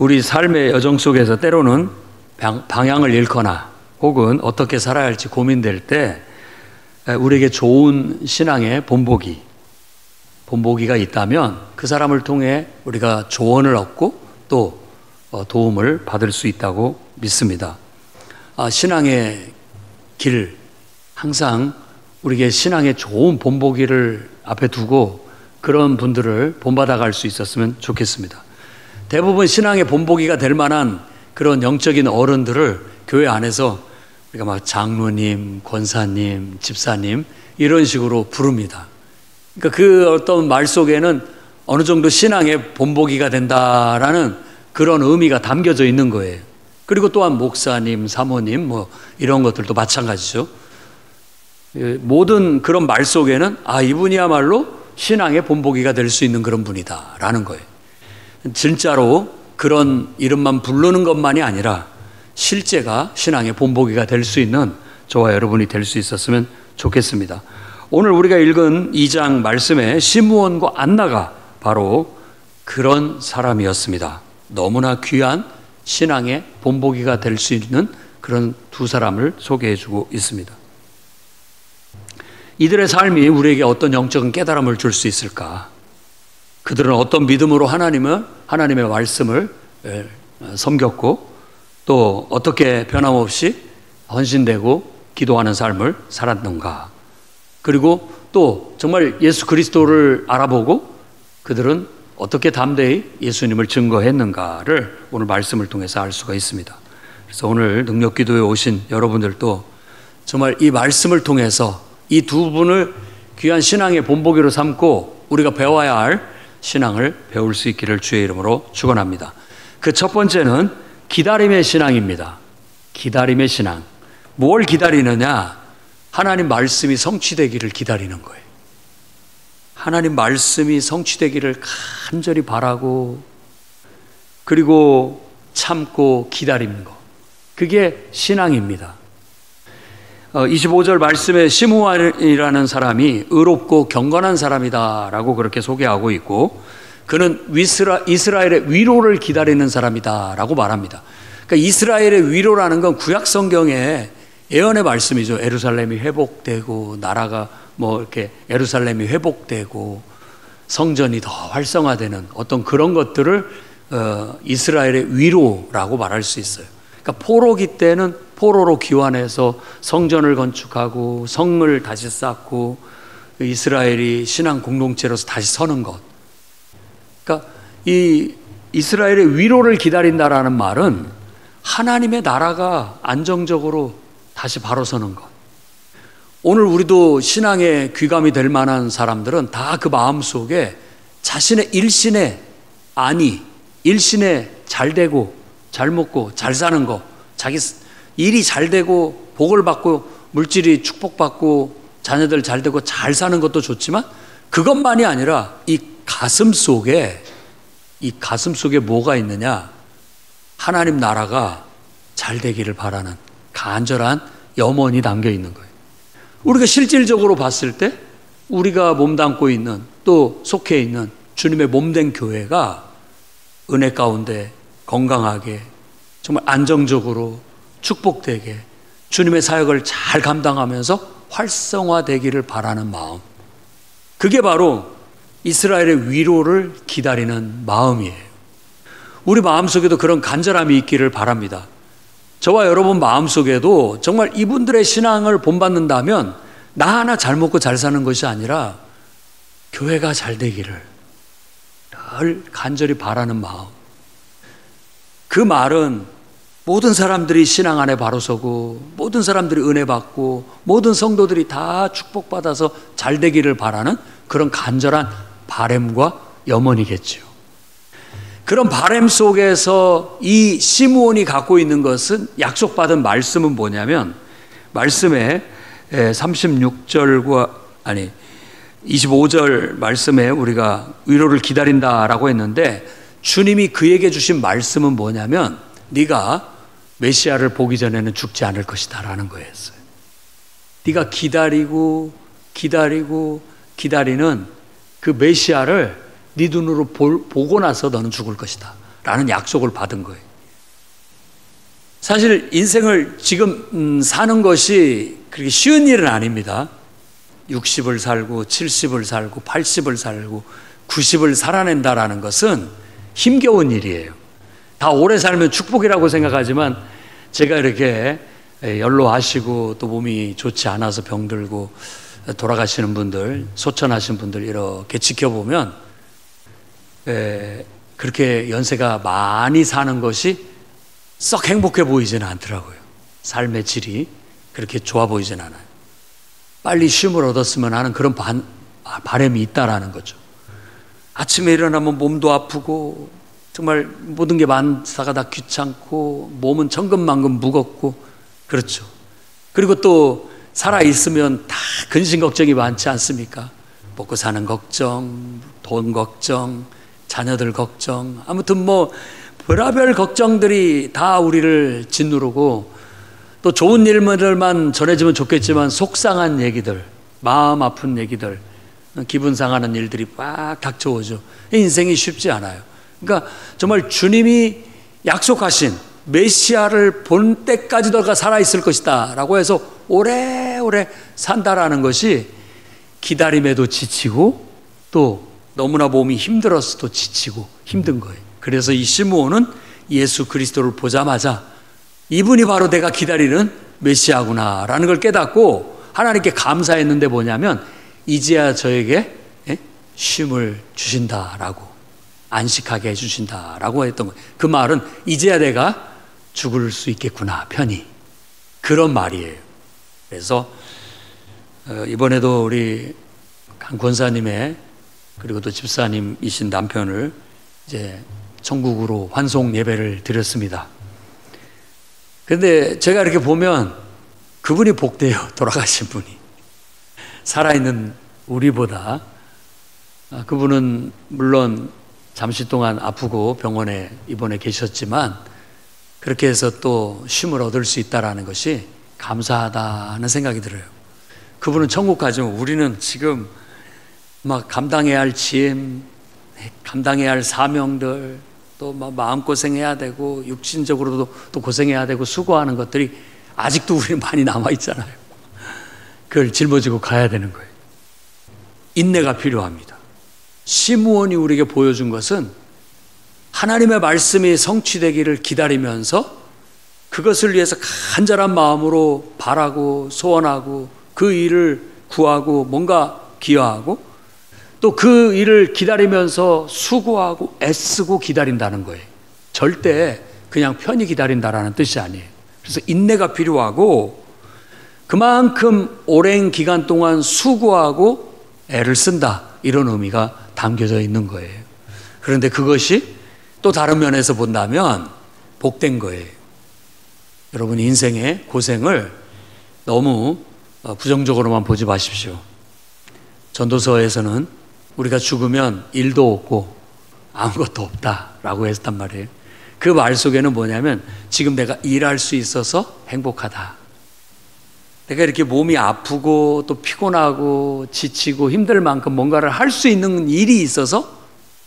우리 삶의 여정 속에서 때로는 방향을 잃거나 혹은 어떻게 살아야 할지 고민될 때 우리에게 좋은 신앙의 본보기가 있다면 그 사람을 통해 우리가 조언을 얻고 또 도움을 받을 수 있다고 믿습니다. 신앙의 길, 항상 우리에게 신앙의 좋은 본보기를 앞에 두고 그런 분들을 본받아 갈 수 있었으면 좋겠습니다. 대부분 신앙의 본보기가 될 만한 그런 영적인 어른들을 교회 안에서 우리가 막 장로님, 권사님, 집사님 이런 식으로 부릅니다. 그러니까 그 어떤 말 속에는 어느 정도 신앙의 본보기가 된다라는 그런 의미가 담겨져 있는 거예요. 그리고 또한 목사님, 사모님 뭐 이런 것들도 마찬가지죠. 모든 그런 말 속에는 이분이야말로 신앙의 본보기가 될 수 있는 그런 분이다라는 거예요. 진짜로 그런 이름만 부르는 것만이 아니라 실제가 신앙의 본보기가 될 수 있는 저와 여러분이 될 수 있었으면 좋겠습니다. 오늘 우리가 읽은 2장 말씀에 시므온과 안나가 바로 그런 사람이었습니다. 너무나 귀한 신앙의 본보기가 될 수 있는 그런 두 사람을 소개해 주고 있습니다. 이들의 삶이 우리에게 어떤 영적인 깨달음을 줄 수 있을까? 그들은 어떤 믿음으로 하나님의 말씀을 섬겼고 또 어떻게 변함없이 헌신되고 기도하는 삶을 살았는가? 그리고 또 정말 예수 그리스도를 알아보고 그들은 어떻게 담대히 예수님을 증거했는가를 오늘 말씀을 통해서 알 수가 있습니다. 그래서 오늘 능력기도에 오신 여러분들도 정말 이 말씀을 통해서 이 두 분을 귀한 신앙의 본보기로 삼고 우리가 배워야 할 신앙을 배울 수 있기를 주의 이름으로 축원합니다. 그 첫 번째는 기다림의 신앙입니다. 기다림의 신앙. 뭘 기다리느냐? 하나님 말씀이 성취되기를 기다리는 거예요. 하나님 말씀이 성취되기를 간절히 바라고 그리고 참고 기다리는 것. 그게 신앙입니다. 25절 말씀에 시므온이라는 사람이 의롭고 경건한 사람이다라고 그렇게 소개하고 있고 그는 이스라엘의 위로를 기다리는 사람이다라고 말합니다. 그러니까 이스라엘의 위로라는 건 구약 성경의 예언의 말씀이죠. 예루살렘이 회복되고 나라가 이렇게 예루살렘이 회복되고 성전이 더 활성화되는 어떤 그런 것들을 이스라엘의 위로라고 말할 수 있어요. 그러니까 포로기 때는 포로로 귀환해서 성전을 건축하고 성을 다시 쌓고 이스라엘이 신앙 공동체로서 다시 서는 것. 그러니까 이 이스라엘의 위로를 기다린다라는 말은 하나님의 나라가 안정적으로 다시 바로 서는 것. 오늘 우리도 신앙의 귀감이 될 만한 사람들은 다 그 마음속에 자신의 일신의 일신의 잘 되고 잘 먹고 잘 사는 거, 자기 일이 잘 되고 복을 받고 물질이 축복받고 자녀들 잘 되고 잘 사는 것도 좋지만 그것만이 아니라 이 가슴 속에 뭐가 있느냐? 하나님 나라가 잘 되기를 바라는 간절한 염원이 담겨 있는 거예요. 우리가 실질적으로 봤을 때 우리가 몸담고 있는 또 속해 있는 주님의 몸된 교회가 은혜 가운데 건강하게 정말 안정적으로 축복되게 주님의 사역을 잘 감당하면서 활성화되기를 바라는 마음. 그게 바로 이스라엘의 위로를 기다리는 마음이에요. 우리 마음속에도 그런 간절함이 있기를 바랍니다. 저와 여러분 마음속에도 정말 이분들의 신앙을 본받는다면 나 하나 잘 먹고 잘 사는 것이 아니라 교회가 잘 되기를 늘 간절히 바라는 마음. 그 말은 모든 사람들이 신앙 안에 바로 서고 모든 사람들이 은혜 받고 모든 성도들이 다 축복받아서 잘 되기를 바라는 그런 간절한 바램과 염원이겠죠. 그런 바램 속에서 이 시므온이 갖고 있는 것은 약속받은 말씀은 뭐냐면 말씀에 25절 말씀에 우리가 위로를 기다린다라고 했는데 주님이 그에게 주신 말씀은 뭐냐면 네가 메시아를 보기 전에는 죽지 않을 것이다 라는 거였어요. 네가 기다리고 기다리는 그 메시아를 네 눈으로 보고 나서 너는 죽을 것이다 라는 약속을 받은 거예요. 사실 인생을 지금 사는 것이 그렇게 쉬운 일은 아닙니다. 60을 살고 70을 살고 80을 살고 90을 살아낸다라는 것은 힘겨운 일이에요. 다 오래 살면 축복이라고 생각하지만 제가 이렇게 연로하시고 또 몸이 좋지 않아서 병들고 돌아가시는 분들, 소천하신 분들 이렇게 지켜보면 그렇게 연세가 많이 사는 것이 썩 행복해 보이지는 않더라고요. 삶의 질이 그렇게 좋아 보이진 않아요. 빨리 쉼을 얻었으면 하는 그런 바람이 있다라는 거죠. 아침에 일어나면 몸도 아프고 정말 모든 게 만사가 다 귀찮고 몸은 천근만근 무겁고 그렇죠. 그리고 또 살아있으면 다 근심 걱정이 많지 않습니까? 먹고 사는 걱정, 돈 걱정, 자녀들 걱정, 아무튼 뭐 별의별 걱정들이 다 우리를 짓누르고 또 좋은 일들만 전해지면 좋겠지만 속상한 얘기들, 마음 아픈 얘기들, 기분 상하는 일들이 막 닥쳐오죠. 인생이 쉽지 않아요. 그러니까 정말 주님이 약속하신 메시아를 본 때까지도 내가 살아있을 것이다 라고 해서 오래오래 산다라는 것이 기다림에도 지치고 또 너무나 몸이 힘들어서도 지치고 힘든 거예요. 그래서 이 시므온은 예수 그리스도를 보자마자 이분이 바로 내가 기다리는 메시아구나 라는 걸 깨닫고 하나님께 감사했는데 뭐냐면 이제야 저에게 쉼을 주신다라고, 안식하게 해주신다라고 했던 거예요. 그 말은 이제야 내가 죽을 수 있겠구나 편히, 그런 말이에요. 그래서 이번에도 우리 강 권사님의 그리고 또 집사님이신 남편을 이제 천국으로 환송 예배를 드렸습니다. 그런데 제가 이렇게 보면 그분이 복돼요. 돌아가신 분이. 살아있는 우리보다. 그분은 물론 잠시 동안 아프고 병원에 입원해 계셨지만 그렇게 해서 또 쉼을 얻을 수 있다는 것이 감사하다는 생각이 들어요. 그분은 천국 가지만 우리는 지금 막 감당해야 할 짐, 감당해야 할 사명들, 또 마음고생해야 되고 육신적으로도 또 고생해야 되고 수고하는 것들이 아직도 우리는 많이 남아있잖아요. 그걸 짊어지고 가야 되는 거예요. 인내가 필요합니다. 시므온이 우리에게 보여준 것은 하나님의 말씀이 성취되기를 기다리면서 그것을 위해서 간절한 마음으로 바라고 소원하고 그 일을 구하고 뭔가 기여하고 또 그 일을 기다리면서 수고하고 애쓰고 기다린다는 거예요. 절대 그냥 편히 기다린다라는 뜻이 아니에요. 그래서 인내가 필요하고 그만큼 오랜 기간 동안 수고하고 애를 쓴다, 이런 의미가 담겨져 있는 거예요. 그런데 그것이 또 다른 면에서 본다면 복된 거예요. 여러분 인생의 고생을 너무 부정적으로만 보지 마십시오. 전도서에서는 우리가 죽으면 일도 없고 아무것도 없다라고 했단 말이에요. 그 말 속에는 뭐냐면 지금 내가 일할 수 있어서 행복하다. 내가 이렇게 몸이 아프고 또 피곤하고 지치고 힘들 만큼 뭔가를 할 수 있는 일이 있어서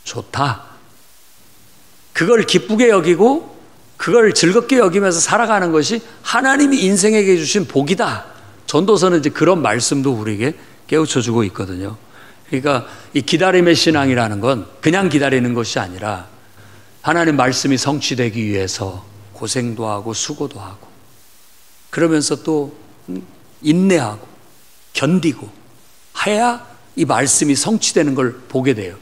좋다. 그걸 기쁘게 여기고 그걸 즐겁게 여기면서 살아가는 것이 하나님이 인생에게 주신 복이다. 전도서는 이제 그런 말씀도 우리에게 깨우쳐주고 있거든요. 그러니까 이 기다림의 신앙이라는 건 그냥 기다리는 것이 아니라 하나님 말씀이 성취되기 위해서 고생도 하고 수고도 하고 그러면서 또 인내하고 견디고 해야 이 말씀이 성취되는 걸 보게 돼요.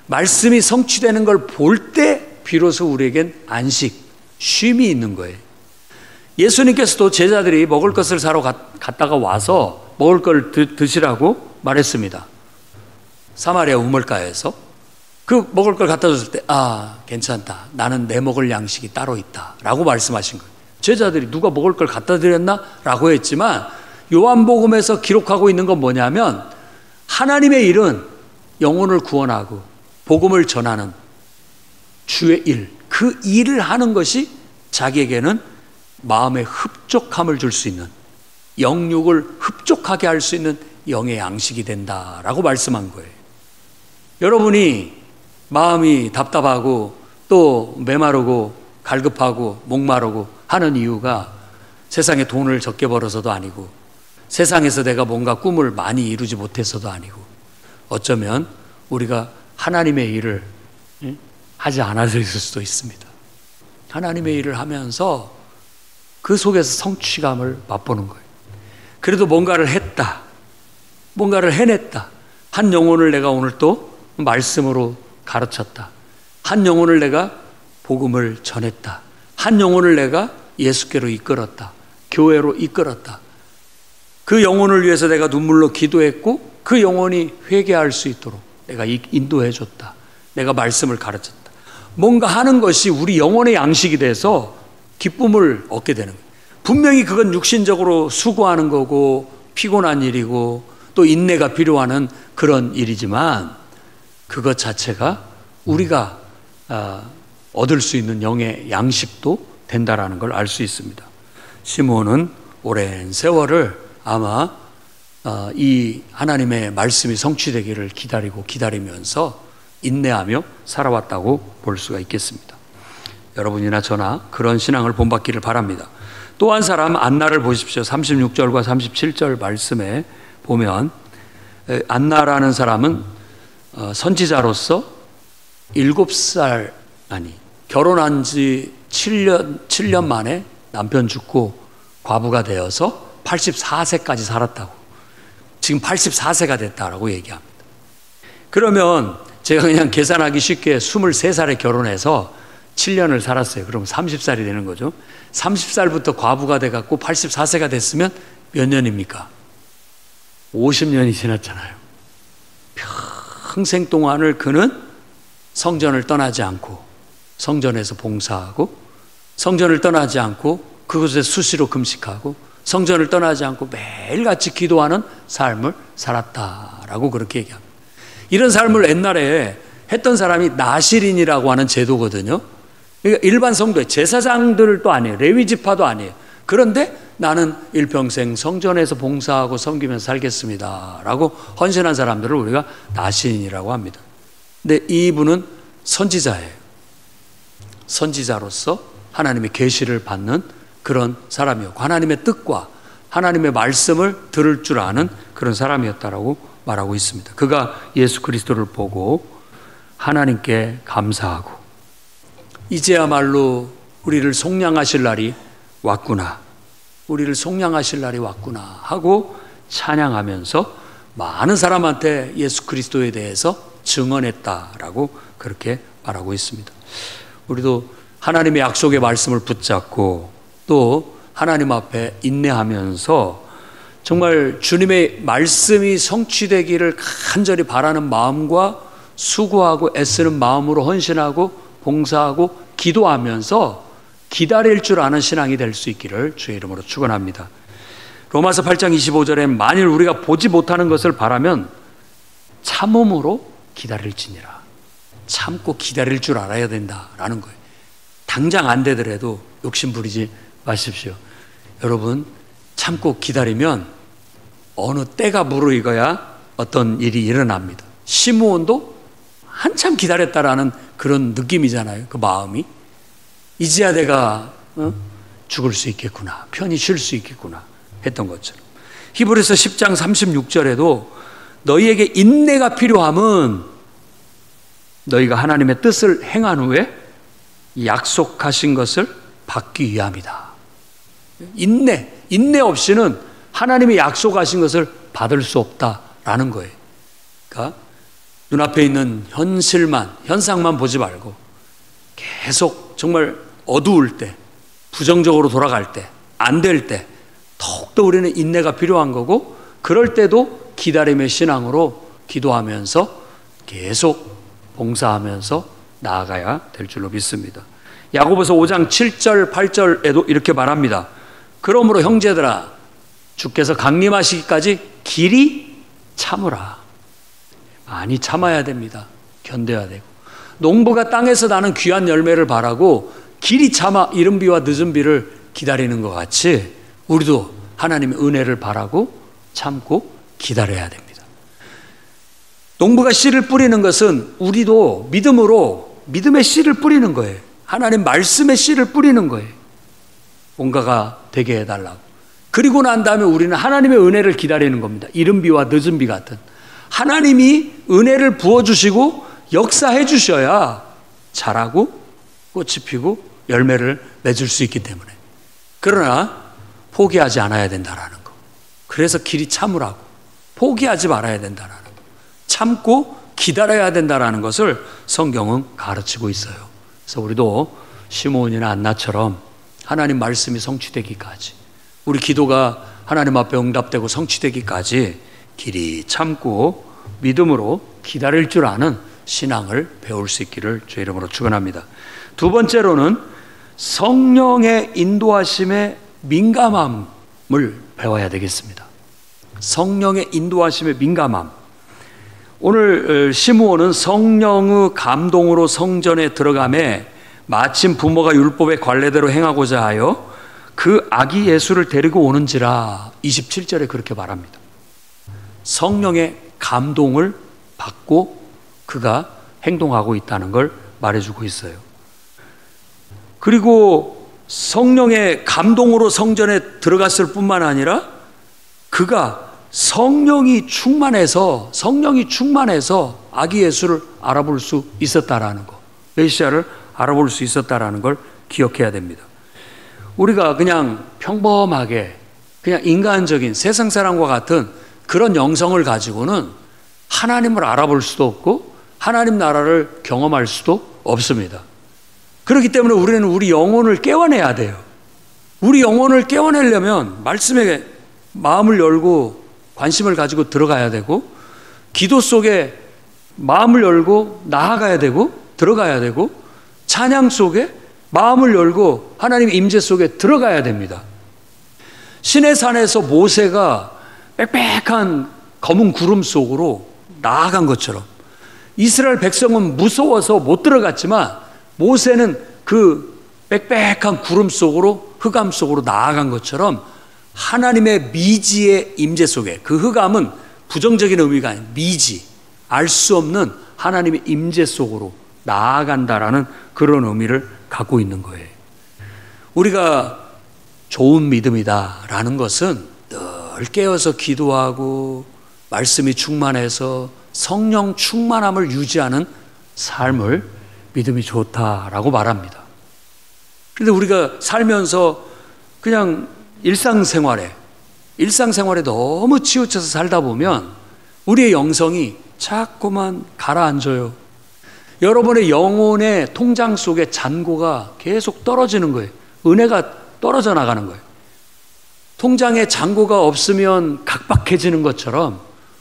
말씀이 성취되는 걸 볼 때 비로소 우리에겐 안식, 쉼이 있는 거예요. 예수님께서도 제자들이 먹을 것을 사러 갔다가 와서 먹을 걸 드시라고 말했습니다. 사마리아 우물가에서 그 먹을 걸 갖다 줬을 때 괜찮다. 나는 내 먹을 양식이 따로 있다 라고 말씀하신 거예요. 제자들이 누가 먹을 걸 갖다 드렸나? 라고 했지만 요한복음에서 기록하고 있는 건 뭐냐면 하나님의 일은 영혼을 구원하고 복음을 전하는 주의 일, 그 일을 하는 것이 자기에게는 마음의 흡족함을 줄 수 있는, 영육을 흡족하게 할 수 있는 영의 양식이 된다라고 말씀한 거예요. 여러분이 마음이 답답하고 또 메마르고 갈급하고 목마르고 하는 이유가 세상에 돈을 적게 벌어서도 아니고 세상에서 내가 뭔가 꿈을 많이 이루지 못해서도 아니고 어쩌면 우리가 하나님의 일을 하지 않아서 있을 수도 있습니다. 하나님의 일을 하면서 그 속에서 성취감을 맛보는 거예요. 그래도 뭔가를 했다. 뭔가를 해냈다. 한 영혼을 내가 오늘 또 말씀으로 가르쳤다. 한 영혼을 내가 복음을 전했다. 한 영혼을 내가 예수께로 이끌었다. 교회로 이끌었다. 그 영혼을 위해서 내가 눈물로 기도했고 그 영혼이 회개할 수 있도록 내가 인도해 줬다. 내가 말씀을 가르쳤다. 뭔가 하는 것이 우리 영혼의 양식이 돼서 기쁨을 얻게 되는 거예요. 분명히 그건 육신적으로 수고하는 거고 피곤한 일이고 또 인내가 필요한 그런 일이지만 그것 자체가 우리가 얻을 수 있는 영의 양식도 된다라는 걸 알 수 있습니다. 시므온은 오랜 세월을 아마 이 하나님의 말씀이 성취되기를 기다리면서 인내하며 살아왔다고 볼 수가 있겠습니다. 여러분이나 저나 그런 신앙을 본받기를 바랍니다. 또 한 사람 안나를 보십시오. 36절과 37절 말씀에 보면 안나라는 사람은 선지자로서 7살 결혼한 지 7년 만에 남편 죽고 과부가 되어서 84세까지 살았다고. 지금 84세가 됐다라고 얘기합니다. 그러면 제가 그냥 계산하기 쉽게 23살에 결혼해서 7년을 살았어요. 그럼 30살이 되는 거죠. 30살부터 과부가 돼갖고 84세가 됐으면 몇 년입니까? 50년이 지났잖아요. 평생 동안을 그는 성전을 떠나지 않고 성전에서 봉사하고 성전을 떠나지 않고 그곳에 수시로 금식하고 성전을 떠나지 않고 매일같이 기도하는 삶을 살았다라고 그렇게 얘기합니다. 이런 삶을 옛날에 했던 사람이 나실인이라고 하는 제도거든요. 그러니까 일반 성도의 제사장들도 아니에요. 레위지파도 아니에요. 그런데 나는 일평생 성전에서 봉사하고 섬기면서 살겠습니다 라고 헌신한 사람들을 우리가 나실인이라고 합니다. 근데 이분은 선지자예요. 선지자로서 하나님의 계시를 받는 그런 사람이었고 하나님의 뜻과 하나님의 말씀을 들을 줄 아는 그런 사람이었다라고 말하고 있습니다. 그가 예수 그리스도를 보고 하나님께 감사하고 이제야말로 우리를 속량하실 날이 왔구나. 우리를 속량하실 날이 왔구나 하고 찬양하면서 많은 사람한테 예수 그리스도에 대해서 증언했다라고 그렇게 말하고 있습니다. 우리도 하나님의 약속의 말씀을 붙잡고 또 하나님 앞에 인내하면서 정말 주님의 말씀이 성취되기를 간절히 바라는 마음과 수고하고 애쓰는 마음으로 헌신하고 봉사하고 기도하면서 기다릴 줄 아는 신앙이 될 수 있기를 주의 이름으로 축원합니다. 로마서 8장 25절에 만일 우리가 보지 못하는 것을 바라면 참음으로 기다릴지니라. 참고 기다릴 줄 알아야 된다라는 거예요. 당장 안 되더라도 욕심 부리지 마십시오. 여러분 참고 기다리면 어느 때가 무르익어야 어떤 일이 일어납니다. 시므온도 한참 기다렸다라는 그런 느낌이잖아요. 그 마음이 이제야 내가 죽을 수 있겠구나, 편히 쉴 수 있겠구나 했던 것처럼 히브리서 10장 36절에도 너희에게 인내가 필요함은 너희가 하나님의 뜻을 행한 후에 약속하신 것을 받기 위함이다. 인내 없이는 하나님이 약속하신 것을 받을 수 없다라는 거예요. 그러니까 눈앞에 있는 현상만 보지 말고 계속 정말 어두울 때, 부정적으로 돌아갈 때, 안 될 때 더욱더 우리는 인내가 필요한 거고 그럴 때도 기다림의 신앙으로 기도하면서 계속 봉사하면서 나아가야 될 줄로 믿습니다. 야고보서 5장 7절 8절에도 이렇게 말합니다. 그러므로 형제들아 주께서 강림하시기까지 길이 참으라. 많이 참아야 됩니다. 견뎌야 되고 농부가 땅에서 나는 귀한 열매를 바라고 길이 참아 이른 비와 늦은 비를 기다리는 것 같이 우리도 하나님의 은혜를 바라고 참고 기다려야 됩니다. 농부가 씨를 뿌리는 것은 우리도 믿음으로 믿음의 씨를 뿌리는 거예요. 하나님 말씀의 씨를 뿌리는 거예요. 뭔가가 되게 해달라고. 그리고 난 다음에 우리는 하나님의 은혜를 기다리는 겁니다. 이른 비와 늦은 비 같은. 하나님이 은혜를 부어주시고 역사해 주셔야 자라고 꽃이 피고 열매를 맺을 수 있기 때문에. 그러나 포기하지 않아야 된다라는 거. 그래서 길이 참으라고. 포기하지 말아야 된다라는 거. 참고 기다려야 된다라는 것을 성경은 가르치고 있어요. 그래서 우리도 시므온이나 안나처럼 하나님 말씀이 성취되기까지, 우리 기도가 하나님 앞에 응답되고 성취되기까지 길이 참고 믿음으로 기다릴 줄 아는 신앙을 배울 수 있기를 주의 이름으로 축원합니다. 두 번째로는 성령의 인도하심에 민감함을 배워야 되겠습니다. 성령의 인도하심에 민감함. 오늘 시므온은 성령의 감동으로 성전에 들어가매 마침 부모가 율법의 관례대로 행하고자 하여 그 아기 예수를 데리고 오는지라 27절에 그렇게 말합니다. 성령의 감동을 받고 그가 행동하고 있다는 걸 말해주고 있어요. 그리고 성령의 감동으로 성전에 들어갔을 뿐만 아니라 그가 성령이 충만해서 아기 예수를 알아볼 수 있었다라는 거, 메시아를 알아볼 수 있었다라는 걸 기억해야 됩니다. 우리가 그냥 평범하게 그냥 인간적인 세상 사람과 같은 그런 영성을 가지고는 하나님을 알아볼 수도 없고 하나님 나라를 경험할 수도 없습니다. 그렇기 때문에 우리는 우리 영혼을 깨워내야 돼요. 우리 영혼을 깨워내려면 말씀에 마음을 열고 관심을 가지고 들어가야 되고, 기도 속에 마음을 열고 나아가야 되고 들어가야 되고, 찬양 속에 마음을 열고 하나님의 임재 속에 들어가야 됩니다. 시내산에서 모세가 빽빽한 검은 구름 속으로 나아간 것처럼 이스라엘 백성은 무서워서 못 들어갔지만 모세는 그 빽빽한 구름 속으로, 흑암 속으로 나아간 것처럼 하나님의 미지의 임재 속에, 그 흑암은 부정적인 의미가 아닌 미지, 알 수 없는 하나님의 임재 속으로 나아간다라는 그런 의미를 갖고 있는 거예요. 우리가 좋은 믿음이다라는 것은 늘 깨어서 기도하고 말씀이 충만해서 성령 충만함을 유지하는 삶을 믿음이 좋다라고 말합니다. 그런데 우리가 살면서 그냥 일상생활에 너무 치우쳐서 살다 보면 우리의 영성이 자꾸만 가라앉아요. 여러분의 영혼의 통장 속에 잔고가 계속 떨어지는 거예요. 은혜가 떨어져 나가는 거예요. 통장에 잔고가 없으면 각박해지는 것처럼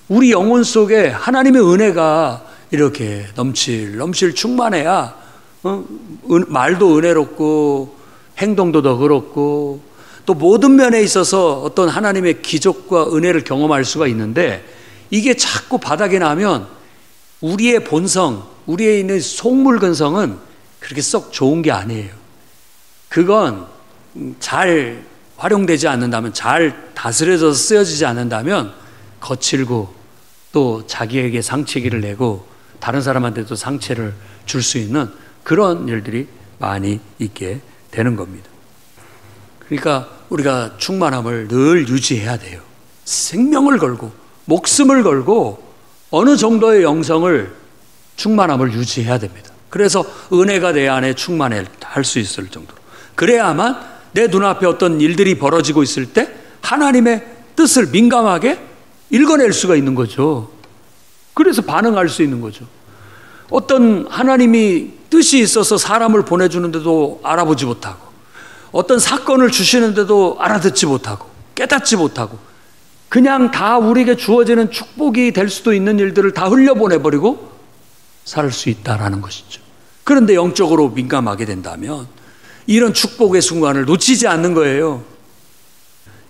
우리 영혼 속에 하나님의 은혜가 이렇게 넘칠 충만해야 말도 은혜롭고 행동도 더 그렇고 또 모든 면에 있어서 어떤 하나님의 기적과 은혜를 경험할 수가 있는데, 이게 자꾸 바닥에 나면 우리의 본성, 우리에 있는 속물 근성은 그렇게 썩 좋은 게 아니에요. 그건 잘 활용되지 않는다면, 잘 다스려져서 쓰여지지 않는다면 거칠고 또 자기에게 상처기를 내고 다른 사람한테도 상처를 줄 수 있는 그런 일들이 많이 있게 되는 겁니다. 그러니까 우리가 충만함을 늘 유지해야 돼요. 생명을 걸고 목숨을 걸고 어느 정도의 영성을, 충만함을 유지해야 됩니다. 그래서 은혜가 내 안에 충만할 수 있을 정도로, 그래야만 내 눈앞에 어떤 일들이 벌어지고 있을 때 하나님의 뜻을 민감하게 읽어낼 수가 있는 거죠. 그래서 반응할 수 있는 거죠. 어떤 하나님이 뜻이 있어서 사람을 보내주는데도 알아보지 못하고, 어떤 사건을 주시는데도 알아듣지 못하고 깨닫지 못하고 그냥 다 우리에게 주어지는 축복이 될 수도 있는 일들을 다 흘려보내버리고 살 수 있다라는 것이죠. 그런데 영적으로 민감하게 된다면 이런 축복의 순간을 놓치지 않는 거예요.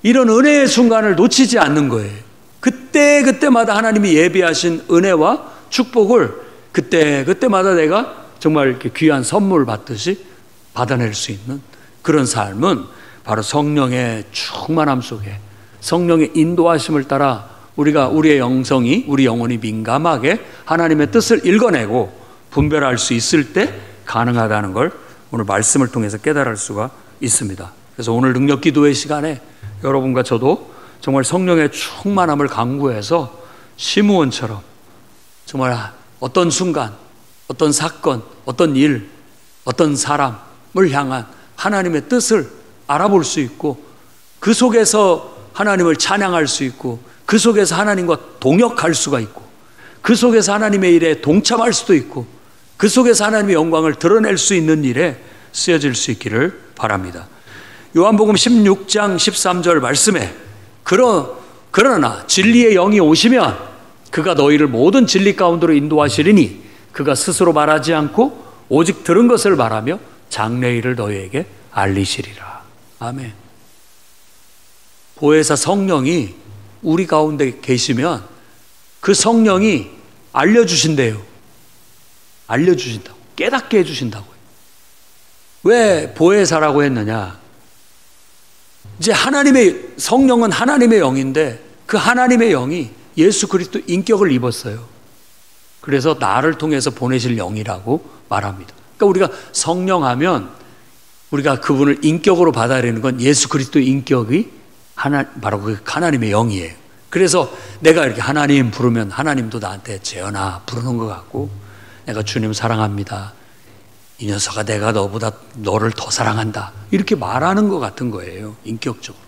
이런 은혜의 순간을 놓치지 않는 거예요. 그때마다 하나님이 예비하신 은혜와 축복을 그때마다 내가 정말 이렇게 귀한 선물 받듯이 받아낼 수 있는 그런 삶은 바로 성령의 충만함 속에, 성령의 인도하심을 따라 우리의 영성이, 우리 영혼이 민감하게 하나님의 뜻을 읽어내고 분별할 수 있을 때 가능하다는 걸 오늘 말씀을 통해서 깨달을 수가 있습니다. 그래서 오늘 능력 기도의 시간에 여러분과 저도 정말 성령의 충만함을 강구해서 시므온처럼 정말 어떤 순간, 어떤 사건, 어떤 일, 어떤 사람을 향한 하나님의 뜻을 알아볼 수 있고 그 속에서 하나님을 찬양할 수 있고 그 속에서 하나님과 동역할 수가 있고 그 속에서 하나님의 일에 동참할 수도 있고 그 속에서 하나님의 영광을 드러낼 수 있는 일에 쓰여질 수 있기를 바랍니다. 요한복음 16장 13절 말씀에 그러나 진리의 영이 오시면 그가 너희를 모든 진리 가운데로 인도하시리니 그가 스스로 말하지 않고 오직 들은 것을 말하며 장래일을 너희에게 알리시리라. 아멘. 보혜사 성령이 우리 가운데 계시면 그 성령이 알려주신대요. 알려주신다고. 깨닫게 해주신다고요. 왜 보혜사라고 했느냐? 이제 하나님의 성령은 하나님의 영인데 그 하나님의 영이 예수 그리스도 인격을 입었어요. 그래서 나를 통해서 보내실 영이라고 말합니다. 그러니까 우리가 성령하면 우리가 그분을 인격으로 받아들이는 건 예수 그리스도 인격이 바로 그 하나님의 영이에요. 그래서 내가 이렇게 하나님 부르면 하나님도 나한테 재현아 부르는 것 같고 내가 주님 사랑합니다. 이 녀석아 내가 너를 더 사랑한다. 이렇게 말하는 것 같은 거예요. 인격적으로.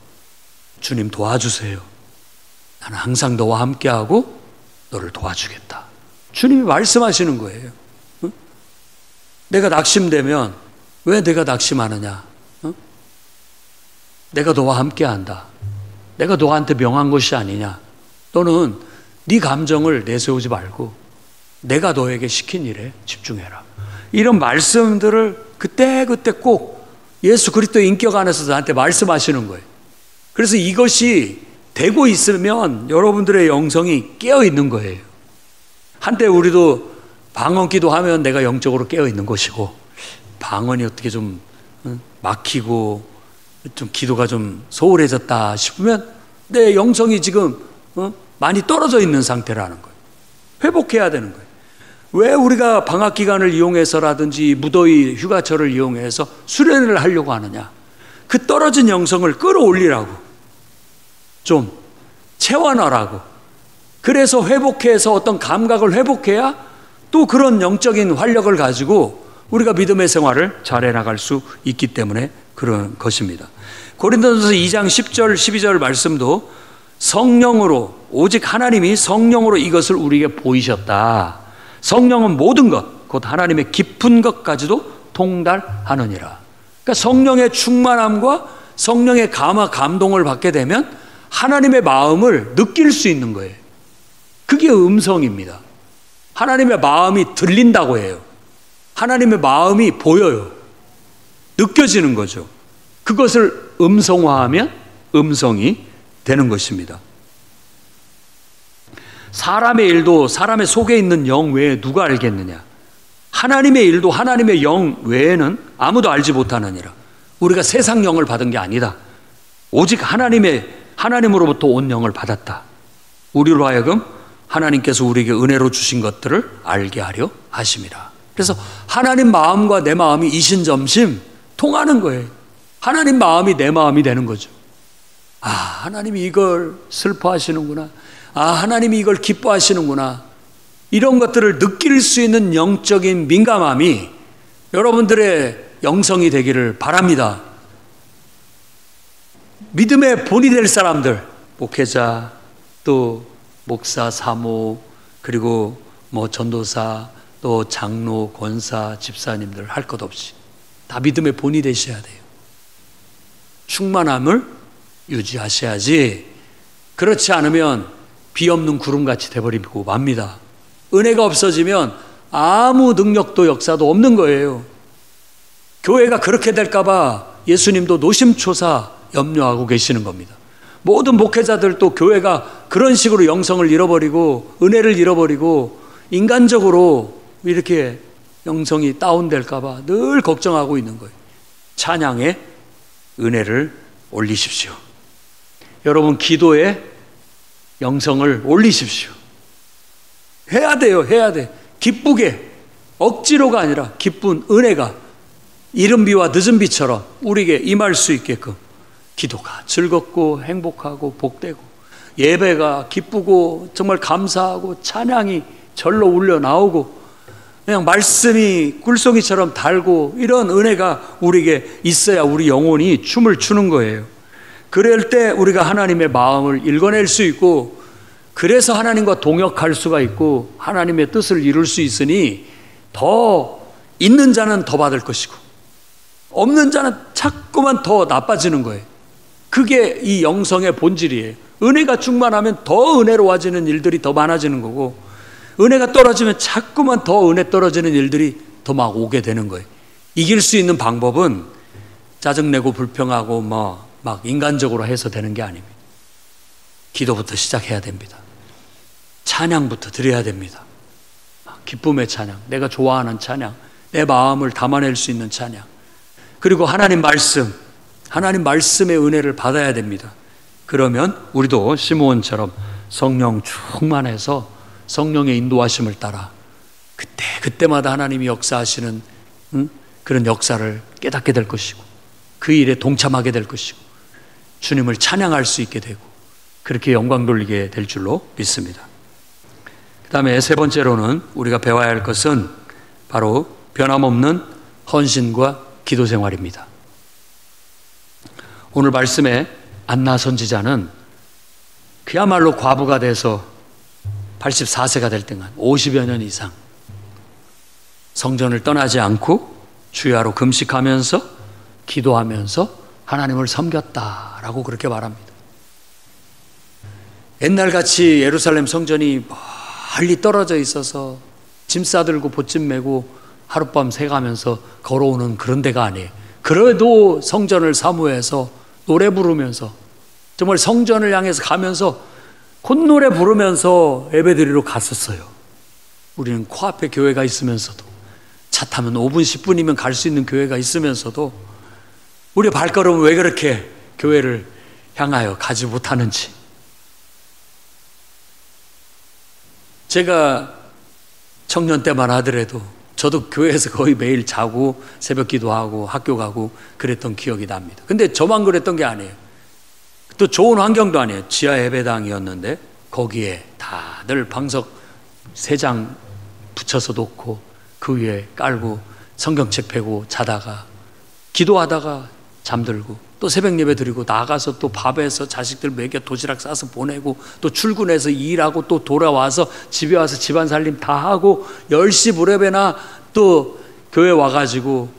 주님 도와주세요. 나는 항상 너와 함께하고 너를 도와주겠다. 주님이 말씀하시는 거예요. 응? 내가 낙심되면 왜 내가 낙심하느냐? 응? 내가 너와 함께한다. 내가 너한테 명한 것이 아니냐? 너는 네 감정을 내세우지 말고 내가 너에게 시킨 일에 집중해라. 이런 말씀들을 그때그때 꼭 예수 그리스도의 인격 안에서 나한테 말씀하시는 거예요. 그래서 이것이 되고 있으면 여러분들의 영성이 깨어 있는 거예요. 한때 우리도 방언기도 하면 내가 영적으로 깨어 있는 것이고 방언이 어떻게 좀 막히고 좀 기도가 좀 소홀해졌다 싶으면 내 영성이 지금 많이 떨어져 있는 상태라는 거예요. 회복해야 되는 거예요. 왜 우리가 방학 기간을 이용해서라든지 무더위 휴가철을 이용해서 수련을 하려고 하느냐? 그 떨어진 영성을 끌어올리라고, 좀 채워넣으라고. 그래서 회복해서 어떤 감각을 회복해야 또 그런 영적인 활력을 가지고 우리가 믿음의 생활을 잘해 나갈 수 있기 때문에 그런 것입니다. 고린도전서 2장 10절 12절 말씀도 성령으로, 오직 하나님이 성령으로 이것을 우리에게 보이셨다. 성령은 모든 것, 곧 하나님의 깊은 것까지도 통달하느니라. 그러니까 성령의 충만함과 성령의 감동을 받게 되면 하나님의 마음을 느낄 수 있는 거예요. 그게 음성입니다. 하나님의 마음이 들린다고 해요. 하나님의 마음이 보여요. 느껴지는 거죠. 그것을 음성화하면 음성이 되는 것입니다. 사람의 일도 사람의 속에 있는 영 외에 누가 알겠느냐? 하나님의 일도 하나님의 영 외에는 아무도 알지 못하느니라. 우리가 세상 영을 받은 게 아니다. 오직 하나님으로부터 온 영을 받았다. 우리로 하여금 하나님께서 우리에게 은혜로 주신 것들을 알게 하려 하심이라. 그래서 하나님 마음과 내 마음이 이신점심 통하는 거예요. 하나님 마음이 내 마음이 되는 거죠. 아, 하나님이 이걸 슬퍼하시는구나. 아, 하나님이 이걸 기뻐하시는구나. 이런 것들을 느낄 수 있는 영적인 민감함이 여러분들의 영성이 되기를 바랍니다. 믿음의 본이 될 사람들, 목회자, 또 목사, 사모, 그리고 전도사, 또 장로, 권사, 집사님들 할 것 없이 다 믿음의 본이 되셔야 돼요. 충만함을 유지하셔야지. 그렇지 않으면 비 없는 구름같이 돼버리고 맙니다. 은혜가 없어지면 아무 능력도 역사도 없는 거예요. 교회가 그렇게 될까봐 예수님도 노심초사 염려하고 계시는 겁니다. 모든 목회자들도 교회가 그런 식으로 영성을 잃어버리고 은혜를 잃어버리고 인간적으로 이렇게 영성이 다운될까봐 늘 걱정하고 있는 거예요. 찬양에 은혜를 올리십시오. 여러분 기도에 영성을 올리십시오. 해야 돼요. 해야 돼. 기쁘게 억지로가 아니라 기쁜 은혜가 이른 비와 늦은 비처럼 우리에게 임할 수 있게끔 기도가 즐겁고 행복하고 복되고 예배가 기쁘고 정말 감사하고 찬양이 절로 울려 나오고 그냥 말씀이 꿀송이처럼 달고 이런 은혜가 우리에게 있어야 우리 영혼이 춤을 추는 거예요. 그럴 때 우리가 하나님의 마음을 읽어낼 수 있고 그래서 하나님과 동역할 수가 있고 하나님의 뜻을 이룰 수 있으니 더 있는 자는 더 받을 것이고 없는 자는 자꾸만 더 나빠지는 거예요. 그게 이 영성의 본질이에요. 은혜가 충만하면 더 은혜로워지는 일들이 더 많아지는 거고 은혜가 떨어지면 자꾸만 더 은혜 떨어지는 일들이 더 막 오게 되는 거예요. 이길 수 있는 방법은 짜증내고 불평하고 막 인간적으로 해서 되는 게 아닙니다. 기도부터 시작해야 됩니다. 찬양부터 드려야 됩니다. 기쁨의 찬양, 내가 좋아하는 찬양, 내 마음을 담아낼 수 있는 찬양, 그리고 하나님 말씀, 하나님 말씀의 은혜를 받아야 됩니다. 그러면 우리도 시므온처럼 성령 충만해서 성령의 인도하심을 따라 그때마다 하나님이 역사하시는 그런 역사를 깨닫게 될 것이고 그 일에 동참하게 될 것이고 주님을 찬양할 수 있게 되고 그렇게 영광 돌리게 될 줄로 믿습니다. 그 다음에 세 번째로는 우리가 배워야 할 것은 바로 변함없는 헌신과 기도 생활입니다. 오늘 말씀에 안나 선지자는 그야말로 과부가 돼서 84세가 될 때간 50여 년 이상 성전을 떠나지 않고 주야로 금식하면서 기도하면서 하나님을 섬겼다라고 그렇게 말합니다. 옛날같이 예루살렘 성전이 멀리 떨어져 있어서 짐 싸들고 보찜 메고 하룻밤 새가면서 걸어오는 그런 데가 아니에요. 그래도 성전을 사모해서 노래 부르면서 정말 성전을 향해서 가면서 콧노래 부르면서 예배드리러 갔었어요. 우리는 코앞에 교회가 있으면서도 차 타면 5분 10분이면 갈 수 있는 교회가 있으면서도 우리 발걸음은 왜 그렇게 교회를 향하여 가지 못하는지. 제가 청년 때만 하더라도 저도 교회에서 거의 매일 자고 새벽 기도하고 학교 가고 그랬던 기억이 납니다. 근데 저만 그랬던 게 아니에요. 또 좋은 환경도 아니에요. 지하 예배당이었는데 거기에 다들 방석 3장 붙여서 놓고 그 위에 깔고 성경책 펴고 자다가 기도하다가 잠들고 또 새벽 예배 드리고 나가서 또 밥해서 자식들 먹여 도시락 싸서 보내고 또 출근해서 일하고 또 돌아와서 집에 와서 집안 살림 다 하고 10시 무렵에나 또 교회 와가지고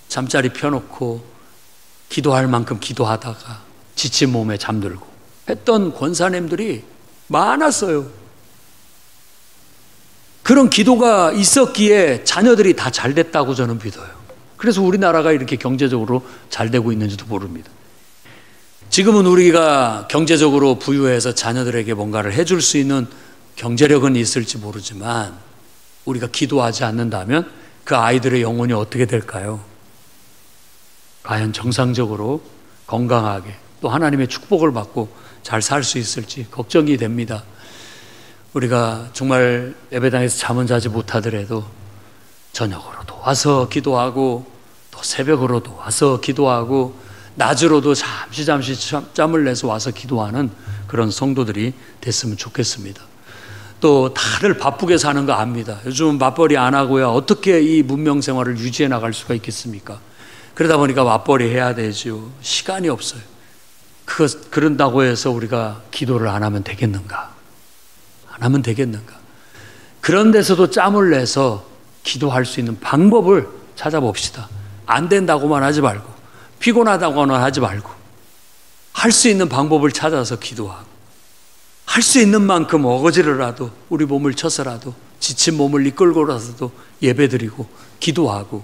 잠자리 펴놓고 기도할 만큼 기도하다가 지친 몸에 잠들고 했던 권사님들이 많았어요. 그런 기도가 있었기에 자녀들이 다 잘 됐다고 저는 믿어요. 그래서 우리나라가 이렇게 경제적으로 잘 되고 있는지도 모릅니다. 지금은 우리가 경제적으로 부유해서 자녀들에게 뭔가를 해줄 수 있는 경제력은 있을지 모르지만 우리가 기도하지 않는다면 그 아이들의 영혼이 어떻게 될까요? 과연 정상적으로 건강하게 또 하나님의 축복을 받고 잘 살 수 있을지 걱정이 됩니다. 우리가 정말 예배당에서 잠은 자지 못하더라도 저녁으로도 와서 기도하고 또 새벽으로도 와서 기도하고 낮으로도 잠시 짬을 내서 와서 기도하는 그런 성도들이 됐으면 좋겠습니다. 또 다들 바쁘게 사는 거 압니다. 요즘은 맞벌이 안 하고야 어떻게 이 문명 생활을 유지해 나갈 수가 있겠습니까? 그러다 보니까 맞벌이 해야 되죠. 시간이 없어요. 그런다고 해서 우리가 기도를 안 하면 되겠는가? 안 하면 되겠는가? 그런 데서도 짬을 내서 기도할 수 있는 방법을 찾아봅시다. 안 된다고만 하지 말고 피곤하다고만 하지 말고 할 수 있는 방법을 찾아서 기도하고 할 수 있는 만큼 어거지로라도 우리 몸을 쳐서라도 지친 몸을 이끌고라도 예배드리고 기도하고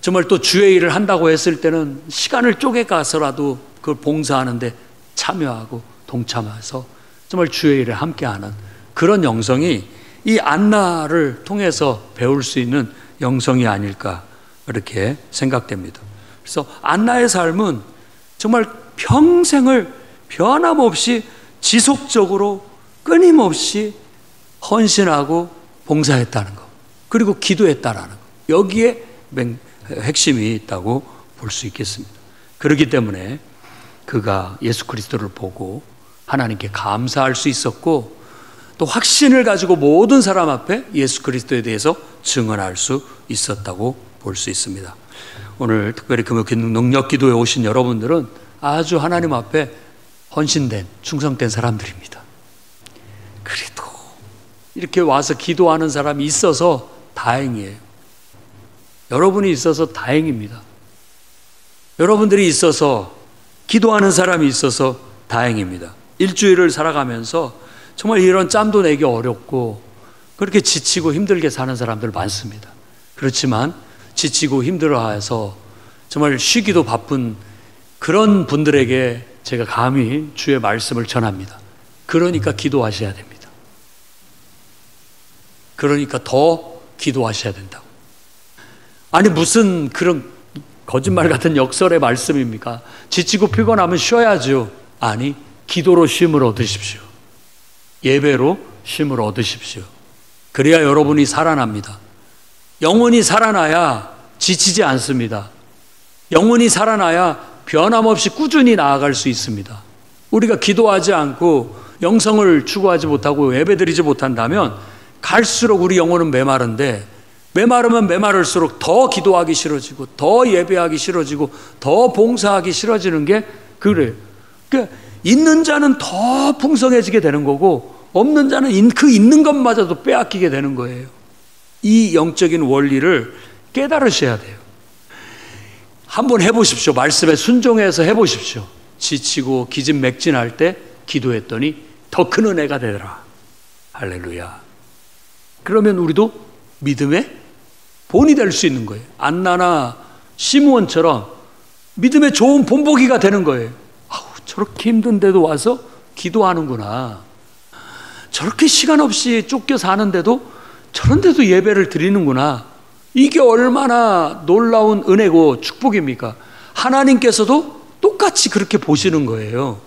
정말 또 주의 일을 한다고 했을 때는 시간을 쪼개 가서라도 그걸 봉사하는데 참여하고 동참해서 정말 주의 일을 함께하는 그런 영성이 이 안나를 통해서 배울 수 있는 영성이 아닐까 이렇게 생각됩니다. 그래서 안나의 삶은 정말 평생을 변함없이 지속적으로 끊임없이 헌신하고 봉사했다는 것. 그리고 기도했다라는 것. 여기에 핵심이 있다고 볼 수 있겠습니다. 그렇기 때문에 그가 예수 그리스도를 보고 하나님께 감사할 수 있었고, 또 확신을 가지고 모든 사람 앞에 예수 그리스도에 대해서 증언할 수 있었다고 볼 수 있습니다. 오늘 특별히 금요 능력 기도에 오신 여러분들은 아주 하나님 앞에 헌신된, 충성된 사람들입니다. 그래도 이렇게 와서 기도하는 사람이 있어서 다행이에요. 여러분이 있어서 다행입니다. 여러분들이 있어서, 기도하는 사람이 있어서 다행입니다. 일주일을 살아가면서 정말 이런 짬도 내기 어렵고 그렇게 지치고 힘들게 사는 사람들 많습니다. 그렇지만 지치고 힘들어해서 정말 쉬기도 바쁜 그런 분들에게 제가 감히 주의 말씀을 전합니다. 그러니까 기도하셔야 됩니다. 그러니까 더 기도하셔야 된다고. 아니 무슨 그런 거짓말 같은 역설의 말씀입니까? 지치고 피곤하면 쉬어야죠. 아니, 기도로 쉼을 얻으십시오. 예배로 쉼을 얻으십시오. 그래야 여러분이 살아납니다. 영혼이 살아나야 지치지 않습니다. 영혼이 살아나야 변함없이 꾸준히 나아갈 수 있습니다. 우리가 기도하지 않고 영성을 추구하지 못하고 예배드리지 못한다면 갈수록 우리 영혼은 메마른데, 메마르면 메마를수록 더 기도하기 싫어지고 더 예배하기 싫어지고 더 봉사하기 싫어지는 게 그래요. 그러니까 있는 자는 더 풍성해지게 되는 거고 없는 자는 그 있는 것마저도 빼앗기게 되는 거예요. 이 영적인 원리를 깨달으셔야 돼요. 한번 해보십시오. 말씀에 순종해서 해보십시오. 지치고 기진맥진할 때 기도했더니 더 큰 은혜가 되더라. 할렐루야. 그러면 우리도 믿음의 본이 될 수 있는 거예요. 안나나 시므온처럼 믿음의 좋은 본보기가 되는 거예요. 아우, 저렇게 힘든데도 와서 기도하는구나. 저렇게 시간 없이 쫓겨 사는데도 저런데도 예배를 드리는구나. 이게 얼마나 놀라운 은혜고 축복입니까? 하나님께서도 똑같이 그렇게 보시는 거예요.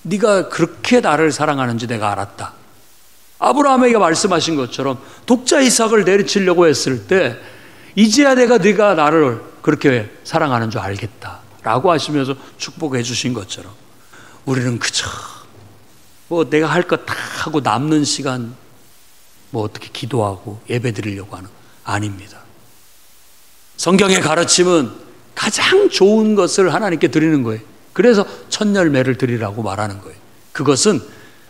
네가 그렇게 나를 사랑하는지 내가 알았다. 아브라함에게 말씀하신 것처럼 독자 이삭을 내리치려고 했을 때 이제야 네가 나를 그렇게 사랑하는 줄 알겠다 라고 하시면서 축복해 주신 것처럼 우리는 그저 뭐 내가 할 것 다 하고 남는 시간 뭐 어떻게 기도하고 예배 드리려고 하는, 아닙니다. 성경의 가르침은 가장 좋은 것을 하나님께 드리는 거예요. 그래서 첫 열매를 드리라고 말하는 거예요. 그것은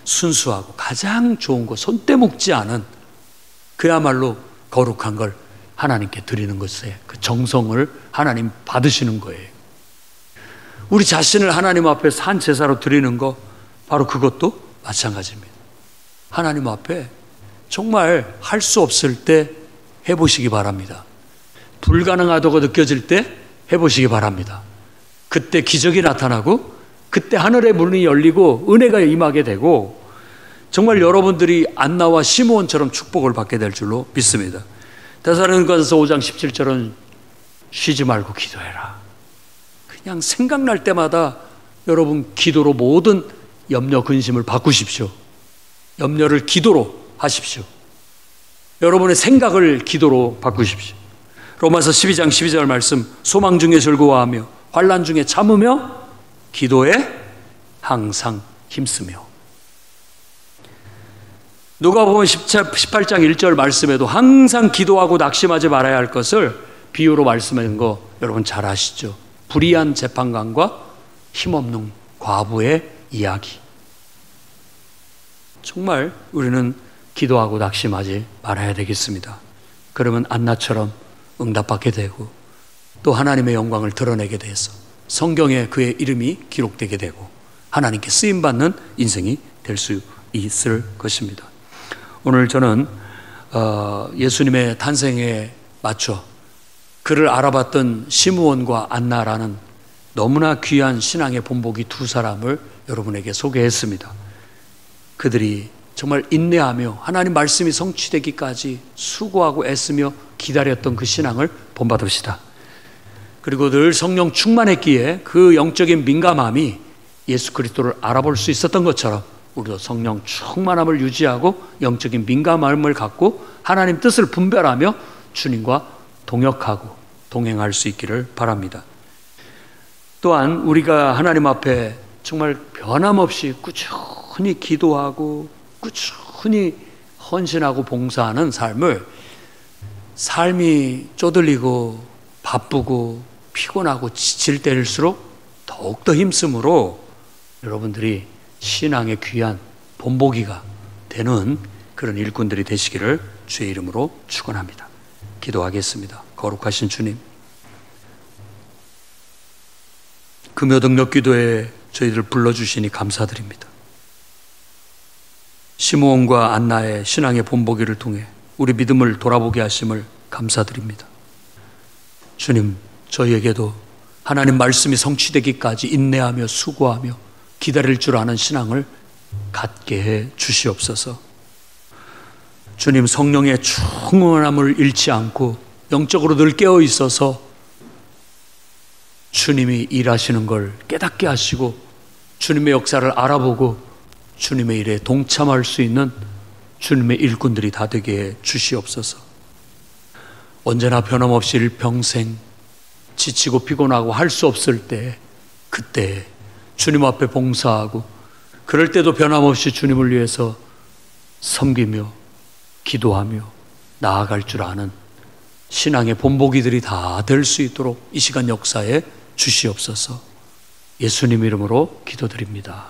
순수하고 가장 좋은 것, 손때 묻지 않은 그야말로 거룩한 걸 하나님께 드리는 것에 그 정성을 하나님 받으시는 거예요. 우리 자신을 하나님 앞에 산 제사로 드리는 거, 바로 그것도 마찬가지입니다. 하나님 앞에 정말 할 수 없을 때 해보시기 바랍니다. 불가능하다고 느껴질 때 해보시기 바랍니다. 그때 기적이 나타나고 그때 하늘의 문이 열리고 은혜가 임하게 되고 정말 여러분들이 안나와 시므온처럼 축복을 받게 될 줄로 믿습니다. 데살로니가서 5장 17절은 쉬지 말고 기도해라. 그냥 생각날 때마다 여러분 기도로 모든 염려 근심을 바꾸십시오. 염려를 기도로 하십시오. 여러분의 생각을 기도로 바꾸십시오. 로마서 12장 12절 말씀, 소망 중에 즐거워하며 환난 중에 참으며 기도에 항상 힘쓰며. 누가복음 18장 1절 말씀에도 항상 기도하고 낙심하지 말아야 할 것을 비유로 말씀하는 거 여러분 잘 아시죠? 불의한 재판관과 힘없는 과부의 이야기. 정말 우리는 기도하고 낙심하지 말아야 되겠습니다. 그러면 안나처럼 응답받게 되고 또 하나님의 영광을 드러내게 돼서 성경에 그의 이름이 기록되게 되고 하나님께 쓰임받는 인생이 될 수 있을 것입니다. 오늘 저는 예수님의 탄생에 맞춰 그를 알아봤던 시므온과 안나라는 너무나 귀한 신앙의 본보기 두 사람을 여러분에게 소개했습니다. 그들이 정말 인내하며 하나님 말씀이 성취되기까지 수고하고 애쓰며 기다렸던 그 신앙을 본받읍시다. 그리고 늘 성령 충만했기에 그 영적인 민감함이 예수 그리스도를 알아볼 수 있었던 것처럼 우리도 성령 충만함을 유지하고 영적인 민감함을 갖고 하나님 뜻을 분별하며 주님과 동역하고 동행할 수 있기를 바랍니다. 또한 우리가 하나님 앞에 정말 변함없이 꾸준히 기도하고 꾸준히 헌신하고 봉사하는 삶이 쪼들리고 바쁘고 피곤하고 지칠 때일수록 더욱더 힘쓰므로 여러분들이 신앙의 귀한 본보기가 되는 그런 일꾼들이 되시기를 주의 이름으로 축원합니다. 기도하겠습니다. 거룩하신 주님, 금요등록 기도에 저희들을 불러주시니 감사드립니다. 시므온과 안나의 신앙의 본보기를 통해 우리 믿음을 돌아보게 하심을 감사드립니다. 주님, 저희에게도 하나님 말씀이 성취되기까지 인내하며 수고하며 기다릴 줄 아는 신앙을 갖게 해 주시옵소서. 주님, 성령의 충만함을 잃지 않고 영적으로 늘 깨어 있어서 주님이 일하시는 걸 깨닫게 하시고 주님의 역사를 알아보고 주님의 일에 동참할 수 있는 주님의 일꾼들이 다 되게 해 주시옵소서. 언제나 변함없이 일평생 지치고 피곤하고 할 수 없을 때, 그때 주님 앞에 봉사하고 그럴 때도 변함없이 주님을 위해서 섬기며 기도하며 나아갈 줄 아는 신앙의 본보기들이 다 될 수 있도록 이 시간 역사에 주시옵소서. 예수님 이름으로 기도드립니다.